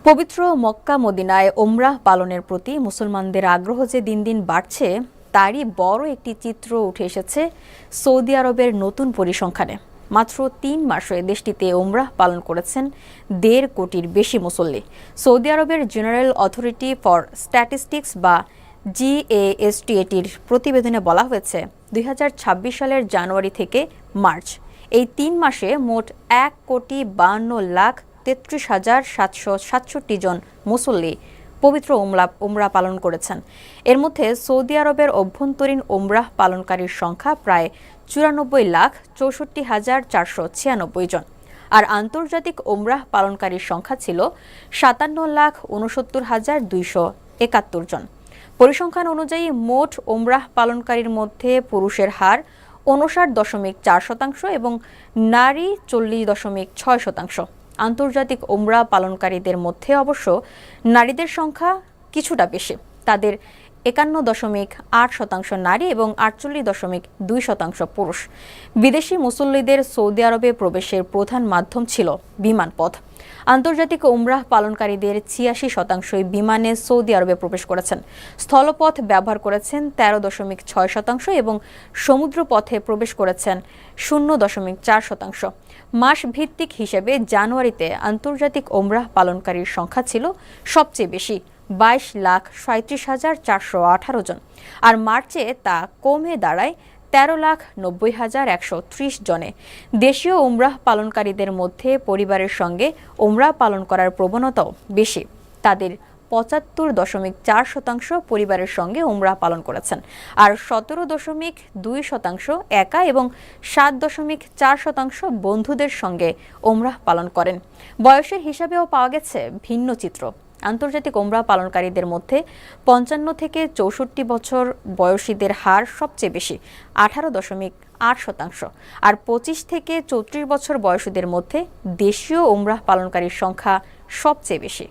পবিত্র মক্কা মদিনায় ওমরাহ পালনের প্রতি মুসলমানদের আগ্রহ যে দিন দিন বাড়ছে তারই বড় একটি চিত্র উঠে এসেছে সৌদি আরবের নতুন পরিসংখ্যানে। মাত্র ৩ মাসে দেশটিতে ওমরাহ পালন করেছেন ১.৫ কোটির বেশি মুসল্লি। সৌদি আরবের জেনারেল অথরিটি ফর স্ট্যাটিস্টিক্স বা জিএএসটিএটির প্রতিবেদনে বলা হয়েছে ২০২৬ সালের জানুয়ারি থেকে মার্চ এই ৩ মাসে মোট ১,৩২,৭৬৭ জন মুসল্লি পবিত্র উমরা পালন করেছেন। এর মধ্যে সৌদি আরবের অভ্যন্তরীণ উমরাহ পালনকারীর সংখ্যা প্রায় ৯৪,৬৪,৪৯৬ জন, আর আন্তর্জাতিক উমরাহ পালনকারীর সংখ্যা ছিল ৫৭,৬৯,২৭১ জন। পরিসংখ্যান অনুযায়ী মোট উমরাহ পালনকারীর মধ্যে পুরুষের হার ৫৯.৪% এবং নারী ৪০.৬%। আন্তর্জাতিক উমরা পালনকারীদের মধ্যে অবশ্য নারীদের সংখ্যা কিছুটা বেশি, তাদের ৫১.৮% নারী এবং ৪৮.২% পুরুষ। বিদেশি মুসল্লিদের সৌদি আরবে প্রবেশের প্রধান মাধ্যম ছিল বিমানপথ। আন্তর্জাতিক উমরাহ পালনকারীদের ৮৬% বিমানে সৌদি আরবে প্রবেশ করেছেন, স্থলপথ ব্যবহার করেছেন ১৩.৬% এবং সমুদ্রপথে প্রবেশ করেছেন ০.৪%। মাস ভিত্তিক হিসেবে জানুয়ারিতে আন্তর্জাতিক উমরাহ পালনকারীর সংখ্যা ছিল সবচেয়ে বেশি, ২২,৩৭,৪১৮ জন, আর মার্চে তা কমে দাঁড়ায় ১৩,৯০,১৩০ জনে। দেশীয় উমরাহ পালনকারীদের মধ্যে পরিবারের সঙ্গে উমরাহ পালন করার প্রবণতাও বেশি। তাদের ৭৫.৪% পরিবারের সঙ্গে উমরাহ পালন করেছেন, আর ১৭.২% একা এবং ৭.৪% বন্ধুদের সঙ্গে উমরাহ পালন করেন। বয়সের হিসাবেও পাওয়া গেছে ভিন্ন চিত্র। আন্তর্জাতিক উমরাহ পালনকারীদের মধ্যে ৫৫ থেকে ৬৪ বছর বয়সীদের হার সবচেয়ে বেশি, ১৮.৮%, আর ২৫ থেকে ৩৪ বছর বয়সীদের মধ্যে দেশীয় উমরাহ পালনকারীর সংখ্যা সবচেয়ে বেশি।